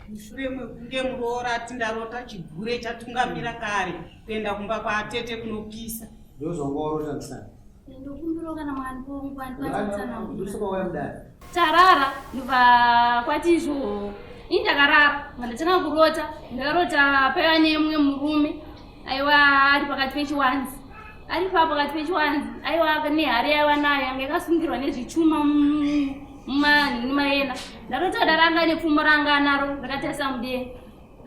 mushure mekunge muroora tindarota chigure chatungamira kare kuenda kumba kwaatete kunopisa. Ndozongoorota ndisana. Ndokumbiro kana mwani kwanisana ndisoma wewe mdani. Tarara ndibva kwatizvo indakarara ndachana kurota ndakarota paiva nemumwe murume aiwa ari pakati pechiwanzi ari pakati pechiwanzi aiwa nehari yaiva nayo yanga yakasungirwa nezvichuma mumaena ndarota daranga nepfumo ranga naro rakatarisa mudenga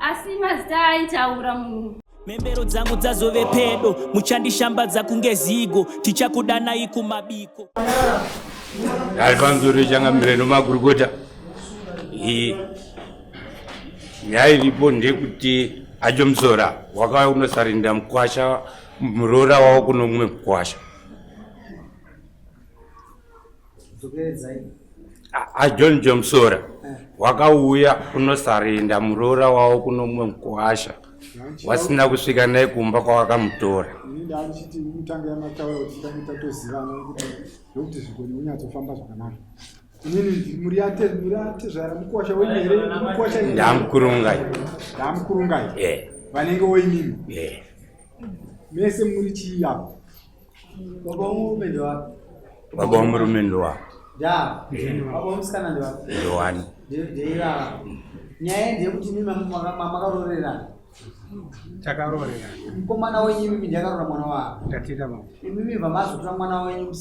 asi mazita aitaura munhu. Membero dzangu dzazove pedo muchandishambadza kunge zigo tichakudanai kumabiko. Alfanzuri changa mreno magurukota. Nyaya iripo ndekuti Ajomsora wakawa unosarinda mkwasha muroora wawo kuno mumwe mkwasha. John Jomsora wakauya unosarinda muroora wawo kuno mumwe mkwasha. Wasina kusvika naye kumba kwawakamutora. Ndachiti mutanga yamataura kuti tanga tozivana kuti zvikoni unyatsofamba zvakanaka. Inini muriate zvara mukwasha wenyere mukwasha Ndamkurungai. Vanenge woimini. Mese muri chiyapo. Baba murume wapi? Baba murume ndo wapi? Da. Baba musikana ndo wapi? Ndo wani. Ndeira. Nyaya ndekuti mimi makarorerana. Takarorera. Mukomana wenyu mimi ndakarora mwana wako. Ndatira mama. Mimi vamazotora mwana wenyu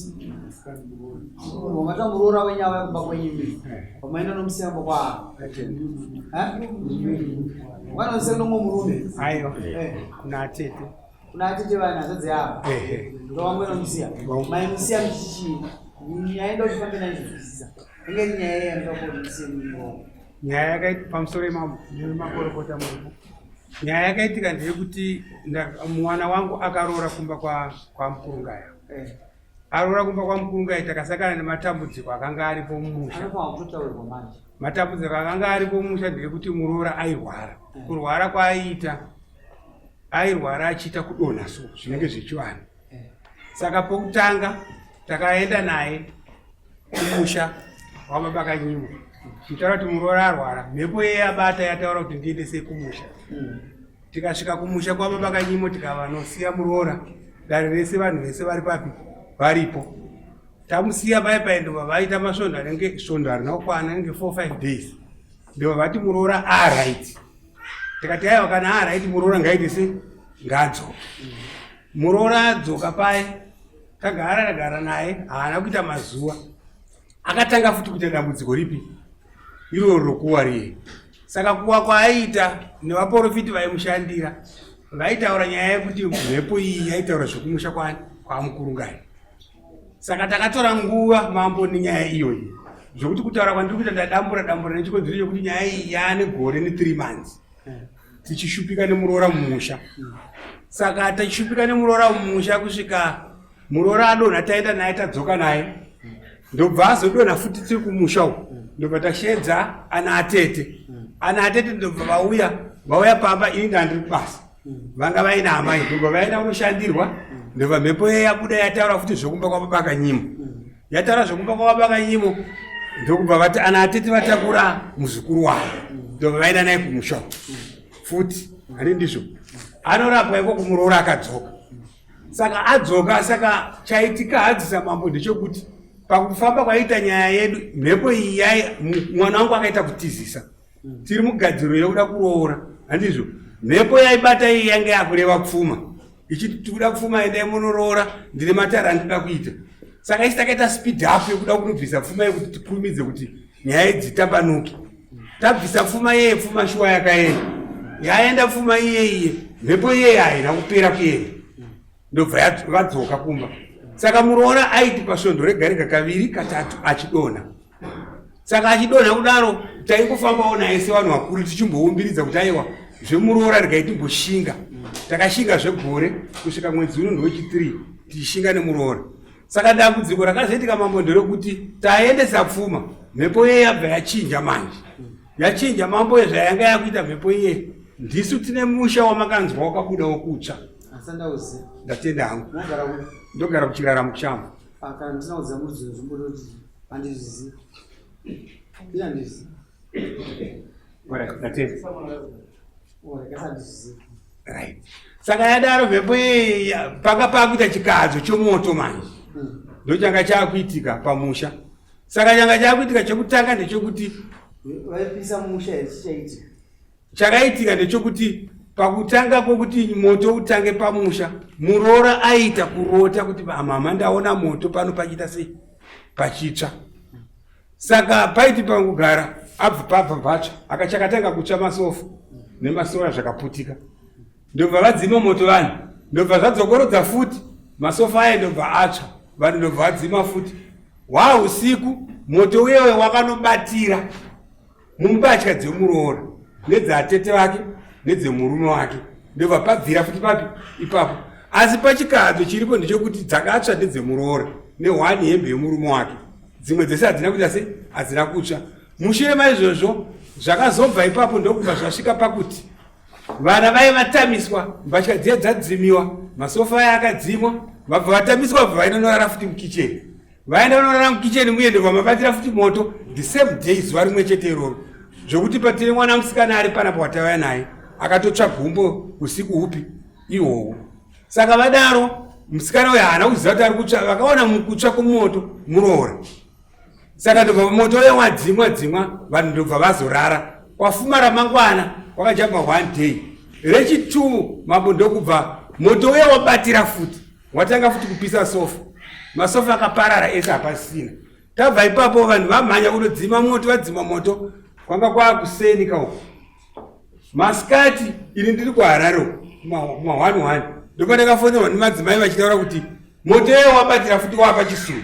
vamata muroora wenyu ava kumba kwenyu mimi. Vamaenda nomusembo kwa. Mwana wese nomwe murume. Ayo. Kuna atete. Kuna atete vana zodze apa. Ndo vamwe nomusiya. Mai musiya mchichi. Nyaenda uchifambe naizvizisa. Ingeni nyaya yandakoti musiye mimo. Nyaya yakaita pamusoro yemakorokota munhu. Nyaya yakaitika ndeyekuti mwana wangu akaroora kumba kwa Mukurungaya. Aroora kumba kwa Mukurungaya takasakana nematambudziko akanga aripo mumusha. Matambudziko akanga aripo mumusha ndeyekuti muroora airwara. Kurwara kwaaiita airwara achiita kudonha so zvinenge zvichiwana. Saka pokutanga takaenda naye kumusha wababa Kanyimo. Titaura kuti muroora arwara, mhepo yeye abata yataura kuti ndiendese kumusha. Tikasvika kumusha kwababa Kanyimo tikavanosiya muroora, dare rese vanhu vese vari papi varipo. Tamusiya pai ndo vaita masvondo anenge svondo rinokwana nenge 4-5 days. Ndo vati muroora right. Tikati aiwa kana right muroora ngaitese ngadzoka. Muroora adzoka pai tagara naye haana kuita mazuva. Akatanga futi kuita dambudziko ripi iro rokuwa riye. Saka kuwa kwaaita nevaprofiti vaimushandira vaitaura nyaya yekuti mhepo iyi yaitaura zvokumusha kwa Mukurungaya. Saka takatora nguva mambo nenyaya iyoyi zvokuti kutaura kwandiri kuita ndadambura nechikonzero chekuti nyaya iyi yaane gore ne3 months tichishupika nemuroora mumusha. Saka tichishupika nemuroora mumusha kusvika muroora adonha taenda naye tadzoka naye ndobva azodonha futi tiri kumusha uko ndobva tashedza ana atete ndobva vauya pamba ini ndandiri kubasa vanga vaina amai ndobva vaenda kunoshandirwa ndobva mhepo ye yabuda yataura futi zvokumba kwababa Kanyimo. Yataura zvokumba kwababa Kanyimo ndokubva vati ana atete vatakura muzukuru wavo ndobva vaenda naye kumusha futi ani ndizvo anorapwa iko kumuroora akadzoka. Saka adzoka saka chaitika hadzisa mambo ndechekuti pakufamba kwaita nyaya yedu mhepo iyi mwana wangu akaita kutizisa. Tiri mugadziro yekuda kuroora handizvo mhepo yaibata iyi yange yakureva kupfuma ichiti tikuda kupfuma endai munoroora ndine matara andida kuita. Saka isi takaita speed up yekuda kunobvisa pfuma yekuti tikurumidze kuti nyaya dzitambanuke. Tabvisa pfuma yeye pfuma shuwa yakaenda yaenda pfuma iyeiye mhepo iyeye haina kupera kuenda ndobva vadzoka kumba. Saka muroora aiti pasvondo rega kaviri katatu achidonha. Saka achidonha kudaro taingofambawo naye sevanhu vakuru tichimboumbiridza kuti aiwa zvemuroora regai timboshinga. Takashinga zvegore kusvika mwedzi uno ndowechi3 tichishinga nemuroora. Saka dambudziko rakazoitika mambo nderekuti taendesa pfuma mhepo iye yabva yachinja manje. Yachinja mambo zvayanga yakuita mhepo iye ndisu tine musha wamakanzwa wakabuda wokutsva. Asandauzi. Ndatenda hangu. Ndogara kuchiraramo changu. Kana ndinauza murudzizo zvimbodoti handizvizivi. Ndina ndizi. Right. Saka yadaro mhepo panga pakuita chikadzo chomoto manje ndochanga chakuitika pamusha. Saka changa chakuitika chekutanga ndechekuti vaipisa musha chichaitika chakaitika ndechekuti pakutanga kwokuti moto utange pamusha muroora aita kurota kuti mama ndaona moto pano pachiita sei pachitsva. Saka paiti pangugara abva pabva mbatsva akachakatanga kutsva masofu nemasora zvakaputika ndobva vadzima moto vanhu ndobva zvadzokorodza futi masofa aya ndobva atsva vanhu ndobva vadzima futi. Usiku moto uyewe wakanobatira mumbatya dzemuroora nedzeatete vake nedzemurume wake ndobva pabvira futi papi ipapo. Asi pachikadzo chiripo ndechekuti dzakatsva ndedzemuroora nehwani hembe yemurume wake dzimwe dzese hadzina kuita sei hadzina kutsva. Mushure maizvozvo zvakazobva ipapo ndokubva zvasvika pakuti vana vai vatamiswa mbatya dziye dzadzimiwa masofa aya akadzimwa vabva vatamiswa vabva vaindonorara futi mukicheni. Vaenda kunorara mukicheni muye ndobva mabatira futi moto the same day zuva rimwe chete iroro zvokuti patine mwana musikana ari panapo watauya naye akatotsva gumbo usiku upi ihwohwo. Saka vadaro musikana uyo haana kuziva kuti ari kutsva vakaona mukutsva kwomoto muroora. Saka ndobva moto uyo wadzimwa vanhu ndobva vazorara. Kwafuma ramangwana kwakajamba 1 day. Rechi2 mambo ndokubva moto uyo wabatira futi watanga futi kupisa sofa. Masofa akaparara ese hapasina. Tabva ipapo vanhu vamhanya kunodzima moto vadzima moto kwanga kwakuseni kauko. Masikati ini ndiri kuHarare ma1 ndoko ndakafonerwa nemadzimai vachitaura kuti moto uyo wabatira futi wapachisuru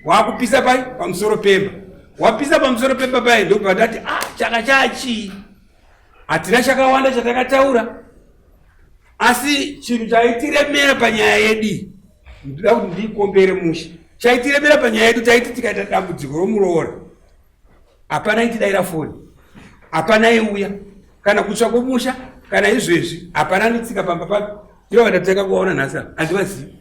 wakupisa pai pamusoro pemba. Wapisa pamusoro pemba pai ndobva ndati chaka chachi hatina chakawanda chatakataura asi chinhu chaitiremera panyaya yedu ndoda kuti ndikombere musha chaitiremera panyaya yedu taiti tikaita dambudziko romuroora hapana itidaira foni hapana iuya kana kutsva kwomusha kana izvezvi hapana nitsika pamba papo ivo vandatanga kuvaona nhasi handivazivi.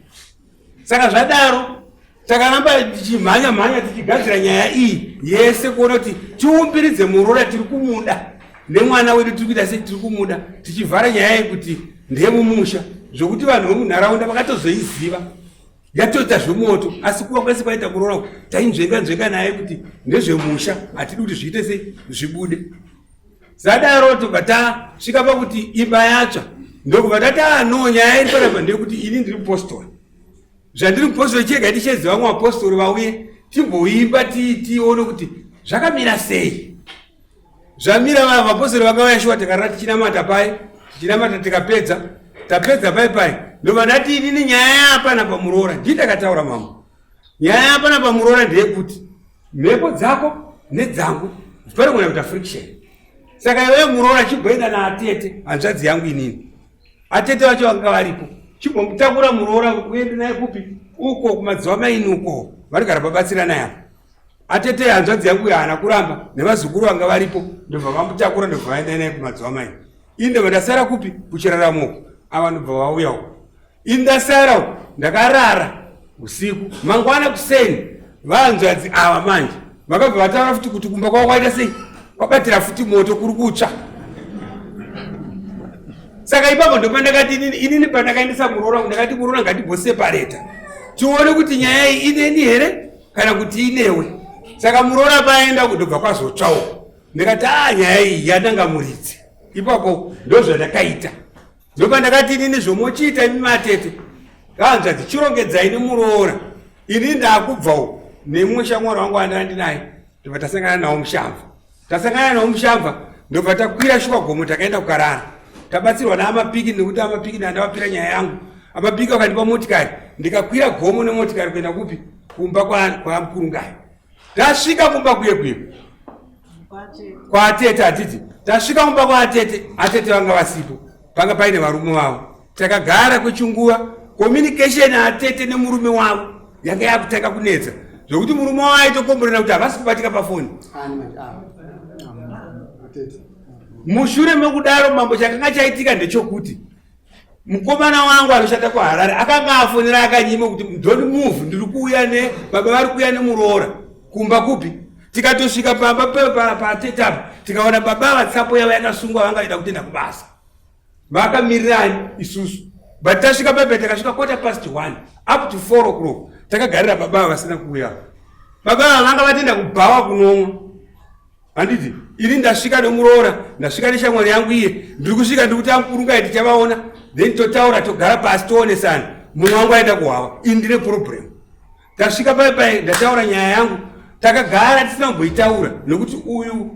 Saka zvadaro takaramba tichimhanya tichigadzira nyaya iyi yese kuona kuti tiumbiridze muroora tiri kumuda nemwana wedu tiri kuita sei tiri kumuda tichivhara nyaya yekuti ndemumusha zvokuti vanhu vemunharaunda vakatozoiziva yatoita zvemoto asi kuva kwese kwaita kuroora tainzvenga naye kuti ndezvemusha hatidi kuti zviite sei zvibude. Zadaro tobva tasvika pakuti imba yatsva ndokubva tati no nyaya iri panapa ndeyekuti ini ndiri mupostori zvandiri mupostori chega ticheziva vamwe vapostori vauye timboimba tione kuti zvakamira sei. Zvamira vapostori vakauya shuwa takarara tichinamata pai tichinamata tikapedza tapedza pai ndobva ndati inini nyaya yapana pamuroora ndindakataura mambo. Nyaya yapana pamuroora ndeyekuti mhepo dzako nedzangu pane kuona kuita friction. Saka iwe muroora chimboenda naatete hanzvadzi yangu inini atete vacho vanga varipo chimbomutakura muroora uende naye kupi uko kumadziva maini uko vari gara babatsirana yapo. Atete hanzvadzi yangu haana kuramba nevazukuru vanga varipo ndobva vamutakura ndobva vaenda naye kumadziva maini. Ini ndobva ndasara kupi kuchiraramoko ava ndobva vauya uko. Ini ndasara uko ndakarara usiku mangwana kuseni vanzvadzi ava manje vakabva vataura futi kuti kumba kwavo kwaita sei kwabatira futi moto kuri kutsva. Saka ipapo ndopa ndakati inini pandakaendesa muroora ndakati muroora ngatibhosepareta tione kuti nyaya iyi ineni here kana kuti inewe. Saka muroora paenda kundobva kwazotsvawo ndikati nyaya iyi yandangamuridzi. Ipapo ndozvandakaita ndopa ndakati inini zvomochiita imi matete kanzvadzi chirongedzai nemuroora ini ndakubvawo nemumwe shamwari wangu andandinaye ndobva tasangana nawo mushamva. Tasangana nawo mushamva ndobva takwira shuwa gomo takaenda kukarara tabatsirwa naamapiki nekuti amapiki andavapira nyaya yangu. Amapiki akandipa motikari ndikakwira gomo nemotikari kuenda kupi kumba kwaMkurungai. Tasvika kumba kuye kwaatete atiti tasvika kumba kwaatete atete vanga vasipo panga paine varume vavo takagara kwechinguva communication atete nemurume wavo yanga yakutanga kunetsa zvokuti murume wavo aitokomborera kuti havasi kubatika pafoni. Mushure mekudaro mambo chakanga chaitika ndechokuti mukomana wangu anoshanda kuHarare akanga afonera akanyima kuti don't move ndiri kuuya baba vari kuuya nemuroora kumba kupi tikatosvika pamba patete apa tikaona baba vatsapo yava yakasungwa vangaida kutenda kubasa vakamirirani isusu but tasvika pamba takasvika 1:15 up to 4 o'clock takagarira baba vasina kuuya baba vanga vatenda kubhawa kunomwa handiti ini ndasvika nemuroora ndasvika neshamwari yangu iye ndiri kusvika ndiri kuti amkurungai tichavaona then totaura togara pasi toonesana munhu wangu aenda kuhwava ini ndine problem tasvika paipai ndataura nyaya yangu takagara tisina kumboitaura nekuti uyu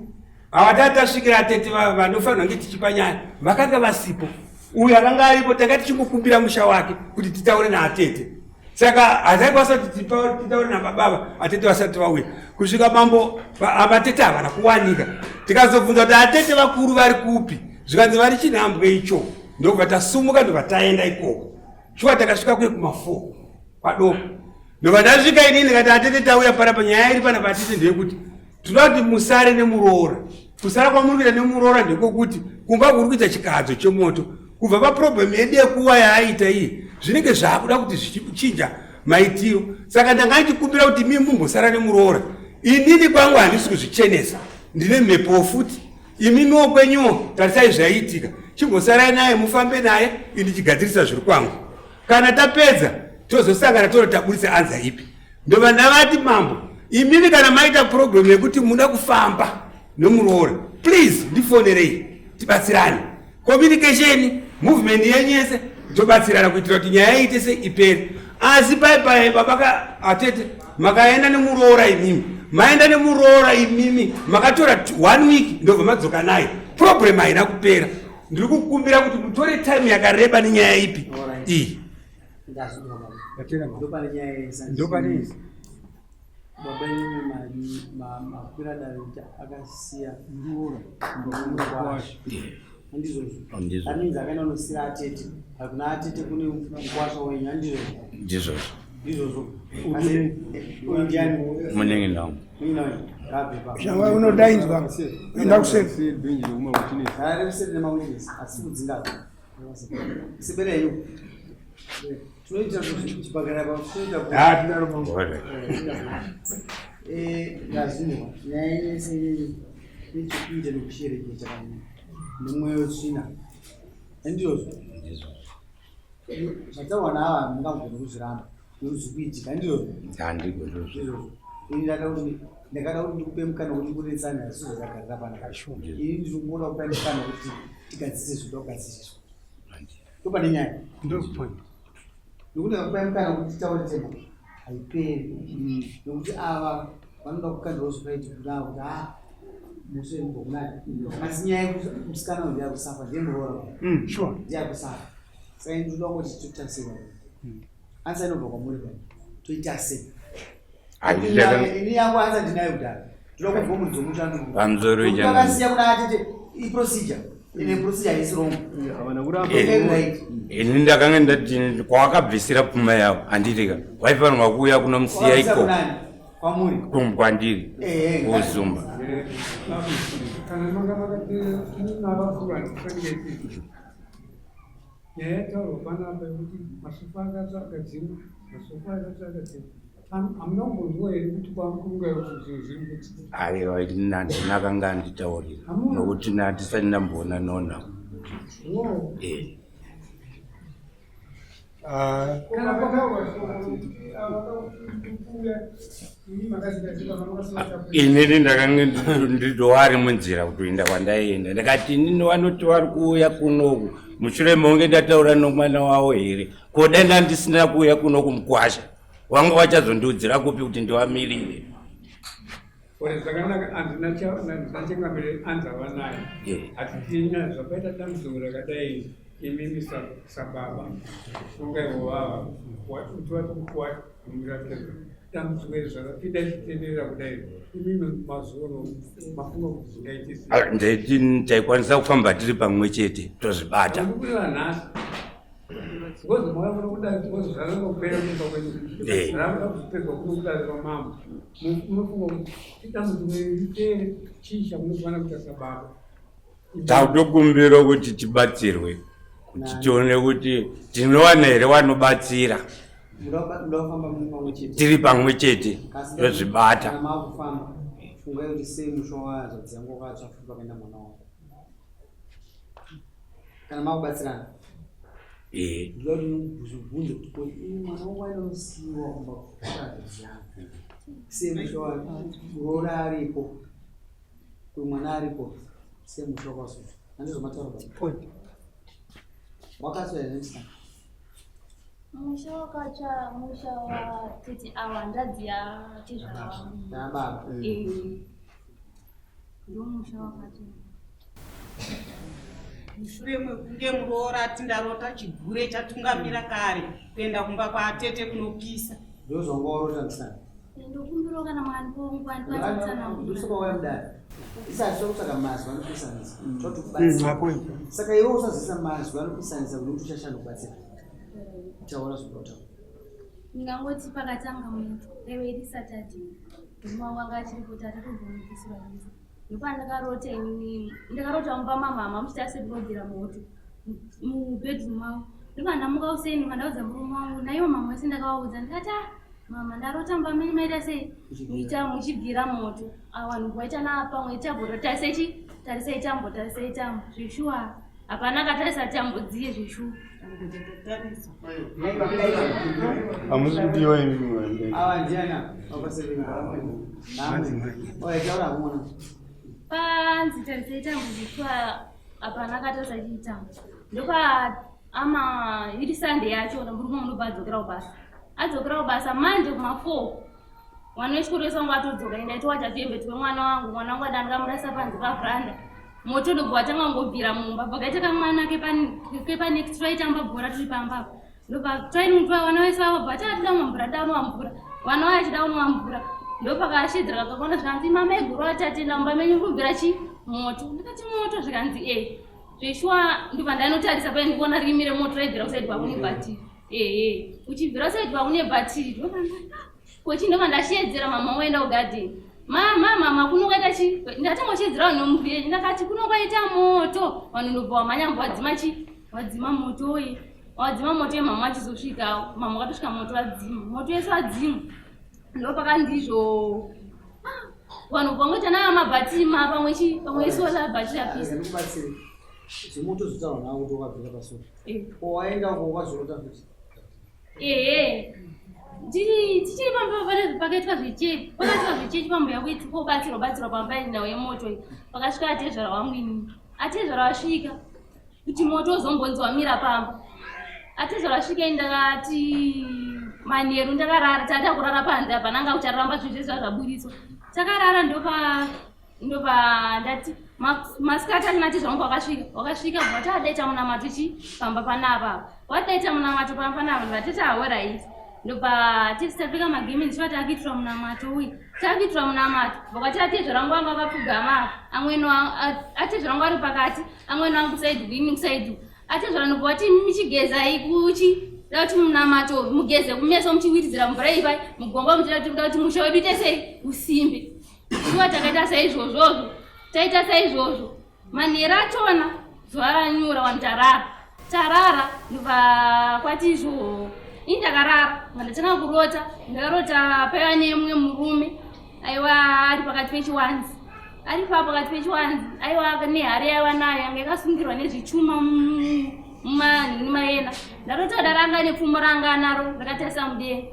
havatati tasvikira atete vanofanirwa nge tichipa nyaya vakanga vasipo uyu akanga aripo tanga tichimbokumbira musha wake kuti titaure naatete saka hazaikwanisa kuti titaure nababava atete vasati vauya kusvika mambo avatete havana kuwanika tikazobvunza kuti atete vakuru vari kupi zvikanzi vari chinhambwe icho ndobva tasumuka ndobva taenda ikoko shuwa takasvika kuye kuma4 padoko ndobva ndasvika inini ndikati atete tauya panapa nyaya iri panapa atete ndeyekuti tinoda kuti musare nemuroora kusara kwamuri kuita nemuroora ndekokuti kumba kuri kuita chikadzo chemoto kubva paproblemu yedu yekuwa yaaita iye zvinenge zvaakuda kuti zvichichinja maitiro saka ndanga ndichikumbira kuti mimi mumbosara nemuroora inini kwangu handisi kuzvichenesa ndine mhepo futi imimiwo kwenyuwo tarisai zvaiitika chimbosarai naye mufambe naye indichigadzirisa zviri kwangu kana tapedza tozosangana toro taburisa anza ipi ndobva ndavati mambo imimi kana maita problem yekuti muda kufamba nemuroora please ndifonerei tibatsirane communication movement yenyese tobatsirana kuitira kuti nyaya iite se ipere asi paipai babaka atete makaenda nemuroora imimi maenda nemuroora imimi makatora 1 week ndobva madzoka naye problem haina kupera ndiri kukumbira kuti mutore time yakareba nenyaya ipi iyi ndopane baba yenyu makwira darita akasiya muroora handizvozvo aninzi akaenda unosira atete hakuna atete kune mukwasha wenyu handizvozvo ndizvozvo ndiani munenge ndangu shanga unodainzwa enda kuseri kuseri nemawitness asi kudzingapo sebereyo tinoita chibhagara ndazvinwa nyaya yese nechekuita nekushereketa nemwoyo wetsvina handizvozvo zvatawana ava mungagona kuzviramba nozvikuitika handizvozvo ini ndakada kuti ndikupe mukana kuti kuretsana asizo zagarira panaka ini ndiri kuona kupa mukana kuti tigadzise zvoda kugadzisiswa topane nyaya ndokuti ndakupa mukana kuti titaure tema haiperi nokuti ava vanoda kukandirawo zvokaiti kunaa kuti musembokunai asi nyaya yekuti musikana uyu yakusafa ndemuroora ndiyakusafa saka ini ndoda kuti totaseiwa ansa inobva kwamuri pai toita sei ini yangu ansa ndinayo kudhara toda kubva mudzi womutandoakasiya kuna atete iprocedure ine procedure isirongo ini ndakanga ndati kwawakabvisira pfuma yavo handitika waifanirwa kuuya kunomusiya iko kwamuri kwandiri ozumba kana yataurwa panapa yekuti masofa akadzimwa masofa akadzimwa hamunambonzwa here kuti kwamukurunga zviri aiwa ndinakanga nditaurira nokuti ndisati ndamboona nona kana pataurwa inini ndakanga nditowari munzira kutoenda kwandaienda ndakati inini vanoti vari kuuya kunoku mushure monge ndataura nomwana wavo here kodenda ndisina kuuya kunoku mukwasha wanga wachazondiudzira kupi kuti ndiwamirire zvakanaka andinachengamire anzava naye hatitinya zvakaita dambudziko rakadai imimi sababa ungaivovava utiwatikukwasha muratedza dambudziko iri zvakapinda ichitenderera kudai imimi mazuva mafunga kuti zvingaitisa ndeti taikwanisa kufamba tiri pamwe chete tozvibata ndikuiva nhasi ngozi mwaona kudai ngozi zvanongopera kuimba kwenyu zvakuda kuzopedzwa kunokudarika mambo munofunga kuti idambudziko iri ripere chii chamunofanira kuita sababa takutokumbira kuti tibatsirwe kuti tione kuti tinowana here wanobatsira tiri pamwe chete tozvibata fungai kuti sei musho wazo dziango katsva fuka kuenda mwana wako kana makubatsirana ndoti nobvunze kuti mwana wangu ainosiyiwa kumba kuadziana sei musho wazo urora aripo uyu mwana aripo sei musho kwazo andizomataura point wakaswa here next time musha wakatsva musha watete awa handadzi yatezvara wangu nababa ndo musha wakatsva mushure mekunge muroora ati ndarota chigure chatungamira kare kuenda kumba kwatete kunopisa ndozvanga warota ndisana ndokumbirawo kana mwani ponguandipatsanausoka mudari isati sokusaka mazwi anopisanisa totukubatsira saka iwe usazisa mazwi anopisanisa kuti uchashanda kubatsira taura zvotaura ndingangoti pakatanga muto reveri satadhei mumangu anga achiripo tatatobvomukisira izi ndopandakarote inini ndakarota mumba mamama muchiti asekurodzera moto mubedroom mavo ndopandamuka useni pandaudza murume wangu naiwo mama wese ndakavaudza ndikati mama ndarota mba menyu maita sei muita muchibvira moto awanhu waita napa mwetabhora tarisei tambo zvishuwa hapana katarisa tambo dziye zvishuwa hamusi kudiwa imimi awa ndiana wakasevenga taura kumona panzi tarisei tambo zvishuwa hapana katarisa chiitambo ndopa ama iri sande yacho murume unobva adzokera kubasa manje kuma4 mwana wechikoro wesangu atodzoka enda itowacha fevheti wemwana wangu adandikamurasa panze pavhuranda moto ndobva watanga ngobvira mumba pakaita kamwana kepanext vaitamba bhora tiri pambapo ndobva twainutwa vana vese vavobva taatida umamvura daunowamvura vana vaye achida unowamvura ndopakashedzera kakona zvikanzi mama eguru atatenda mumba menyu kubvira moto ndikati moto zvikanzi zveshuwa ndobva ndainotarisa pai ndikuona rimire moto raibvira kusaidi kwakune bhatiri uchibvira saidi kwakune bhatiri kochindobva ndashedzera mama waenda kugadheni mama kunokaita chi ndatanga kuchedzera vanhu nomuviri ndakati kunokaita moto vanhu ndobva wamanyamba wadzima moto mama achizosvikawo mama wakatosvika moto yese wadzima ndopakandizvo vanhu vangoita nava mabhatima pamwe sola bhatiri apisa zvimoto zvitaura nawo kuti wakabvira pasoro owaenda uko wazorota futi tichiri pamba pakaitwa zvichechi pambuya kuiti kobatsirwa pamba indawo yemoto iyi pakasvika atezvara wangu inini atezvara wasvika kuti moto uzombonzi wamira pamba atezvara wasvika ndakati manheru ndakarara tatakurara panze apa nanga ucharamba zvizve zvazvaburiswa takarara ndopa ndati masikati ari natezvangu wakasvika vatadaita munamato pamba panapa wadaita munamato pamba panapa ndatiti ahoraiti ndopa tisi tapfeka magemi ndichiva takiitira munamato uyu takiitira munamato vakati atezvarangu anga akapfugama amweno atezvarangu ari pakati amweno angu kusaidi atezvara ndobva vati michigezai dauti munamato mugeze kumeso muchiwiridzira mvura ipai mugomba muchida kuti musha wedu tesei usimbe iwa takaita saizvozvozvo taita saizvozvo manheru achona zuva ranyura wantarara tarara ndobva kwatizvo indakarara ndatanga kurota ndakarota paiva nemumwe murume aiwa ari pakati pechiwanzi pakati pechiwanzi aiwa nehari yaiva nayo yanga yakasungirwa nezvichuma mumanhini maena ndarota daranga nepfumo ranga naro rakatarisa mudenga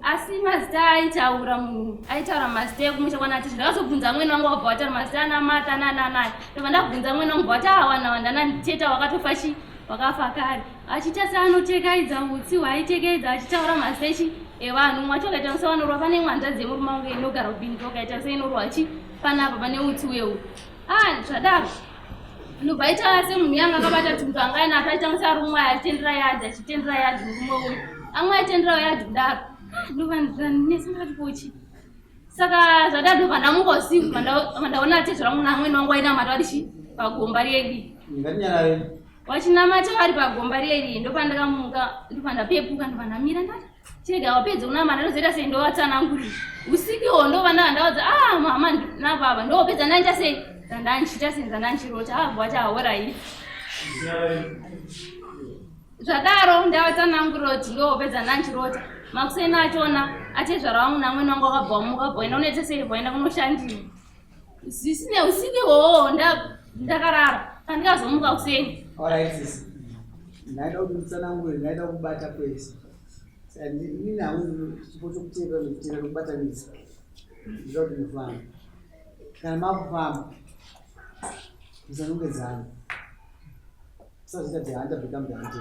asi mazita aitaura munhu aitaura mazita ekumusha kwanatizvo ndakazobvunza amweni wangu wabva wataura mazita anamata nananai ndobva ndabvunza amweni wangu bva watawanawandana wakatofa wakafa kare achiita seanotekaidza utsi hwaitekeidza achitaura mazita evanhu mumwe acho ukaita sevanorwa pane mwanza dzemurume wangu inogara kubinzi ukaita seinorwa panapa pane utsi wehu zvadaro ndobva aita semunhu yanga akabata tuntu anga ainapo aita searumwe achitendera yadhi murume uyu amwe aitenderawo yadhi kudaro ndobva ndinesi pochi saka zvadaro ndobva ndamuka usiku pandaona atezvarangu naamweni wangu ainamata vari pagomba redi wachinamata vari pagomba redi ndopandakamuka ndopandapepuka ndobva ndamira ndati chega wapedza kunamata ndozoita sei ndowatsanangurira usikiwo ndobva ndaudza mama nababa ndopedza ndaita sei ndandanchita senza ndanchirota abva ahoraivi zvadaro ndavatsanangurira kuti ndopedza ndanchirota makuseni achona atezvara wangu namweni wangu akabva mukabva enda unoita sei bvaenda kunoshandira zvisine usiku ihwohwo ndakarara andikazomuka kuseni. Alright sisi, ndaida kuti mutsanangure, ndaida kubata kwese. Ini hangu chipo chokutera nokutera nokubatanidza ndida kuti mufambe. Kana makufamba musanongedzana, musazviita kuti handabvika mudamatete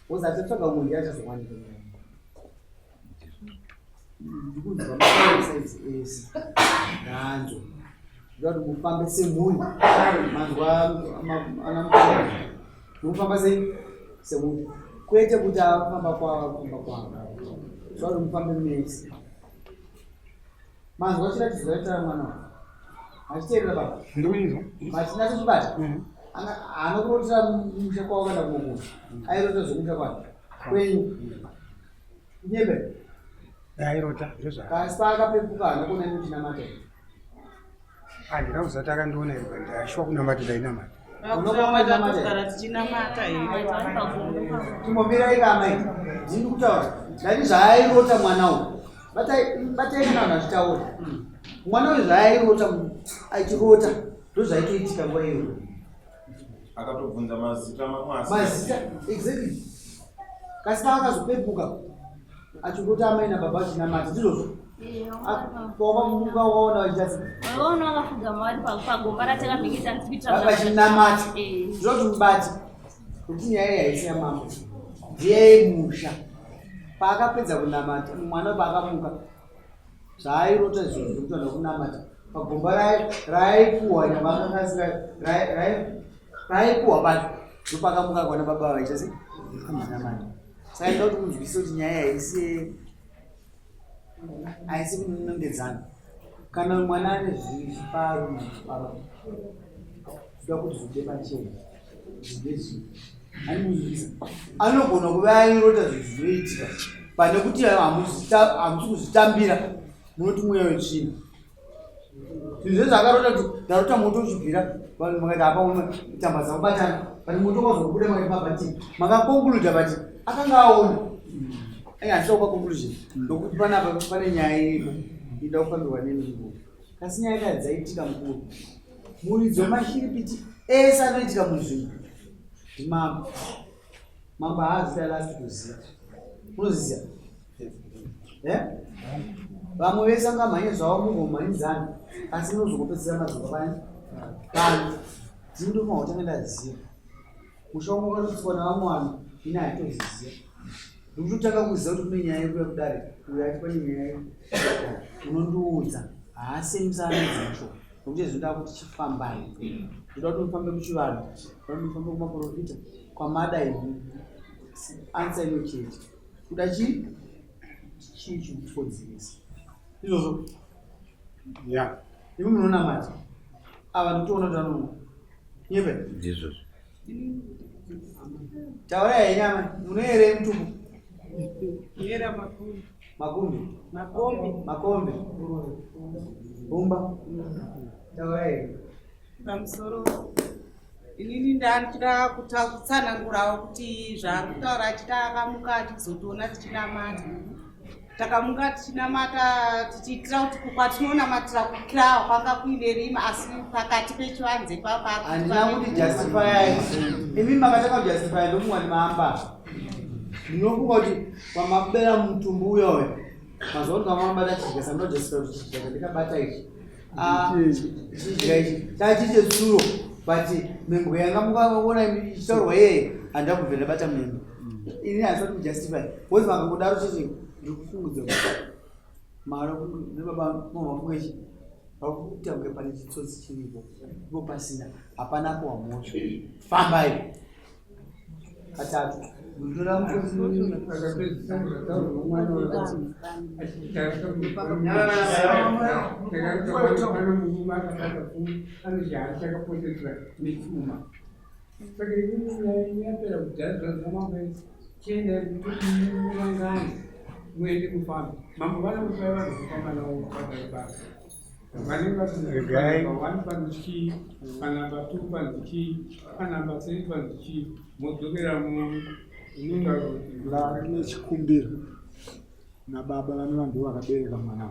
uzatotsvaga umwe ndiye achazowanika. Ndikunzwa masaidzi ese ndanzo ndida kuti mufambe semhuri manzwa anamukoma mufamba semhuri kwete kuti afamba kwafamba kwanga ndida kuti mufambe mese manzwa chiratidzo chaitara mwana achiteerera baba ndinizwa machina chokubata anokurotera musha kwawakanda kumokuna airota zvomusha kwake kwenyu nyembe airota kasi paakapepuka andakona inotinamata andina kuzati akandiona iri ndashuwa kunamata ndainamata unogara tichinamata timomirai kamai ndini kutaura ndati zvaairota mwana uyu batai kana vanhu achitaura mwana uyu zvaairota achirota ndozvaitoitika nguva iyo akatobvunza mazita mazita exactly kasi paakazopepuka achirota amai nababa achinamata ndizvozvo paukaona waona wakafugama vari pagomba ratakapikisa vachinamata ndinoti mubati kuti nyaya yaisi yamambo ndiyaimusha paakapedza kunamata mwana paakamuka zvaairota zvinhu zvekutoda kunamata pagomba raipuhwa nyavakakasika raipuhwa bato ndopakamuka kwana baba vaichase kunamata saka ndida kuti munzwise kuti nyaya haisi kunongedzana. Kana mwana ane zviparo zvida kuti zviite pachena zvidezvi anozvisa anogona kuva airota zvinoitika pane kuti hamusi kuzvitambira munoti mweya wetsvina zvinhu zvezvakarota kuti ndarota moto uchibvira vanhu makati apa umwe tamba dzakubatana pane moto kwazokubuda makati pabatini makakonkuluda bati akanga aona handisa kupa conclusion nokuti panapa pane nyaya iripo ida kufambirwa nenzvimbo kasi nyaya kati dzaitika mukuru muridzo wemashiripiti ese anoitika munzvimbo ndimambo mambo haazida last kuziva unoziziva vamwe vese angamhanye zvavo mungomhanyidzana asi munozongopedzisira madzoka pani kana dzindomahotanga ndaziva mushongo wakatotsiwa navamwe vanhu ine haitoziziva ndikutotanga kuziva kuti kune nyaya yekuya kudare uyati pane nyaya unondiudza haasemisa anodzacho nokuti zvinoda kuti chifambai zvinoda kuti mufambe kuchivanhu zvinoda kuti mufambe kumaprofita kwamadai ansa ino chete kuda chii chikufodzirisa izvozvo ya imi munonamata ava ndikutoona kuti vanonga nyembe ndizvozvo taurai henyama munoere mutumbu yera makumbi makombe bumba taurai pamusoro inini ndandida kutsanangurawo kuti zvaakutaura achida akamuka achizotoona tichinamata takamuka tichinamata tichiitira kuti kwatinonamatira kukira kwanga kuine rima asi pakati pechivanze handina kuti justify imi makataka kujustify ndomumwani maamba ndinofunga kuti pamabera mutumbu uyoyo mazuva kuti mamabata chidya samnojustify kuti chidya ndikabata ichi chidya ichi chachiche tsuro but membwe yanga mukaona ichitaurwa yeye handida kubva ndabata membe ini handisati kujustify bcause makangodaro cheche ndikufungudza nebaba mamafungechi pakuti ange pane chitsotsi chiripo ipo pasina hapana kuwa mosho fambai katatu ndinoda mwende kufamba mambo vana kusaya vanhu kufamba navo pakaipa vanenge vanenge panziki panamba 2 panziki panamba 3 panziki modzokera nechikumbiro nababa vane vanhu vakabereka mwana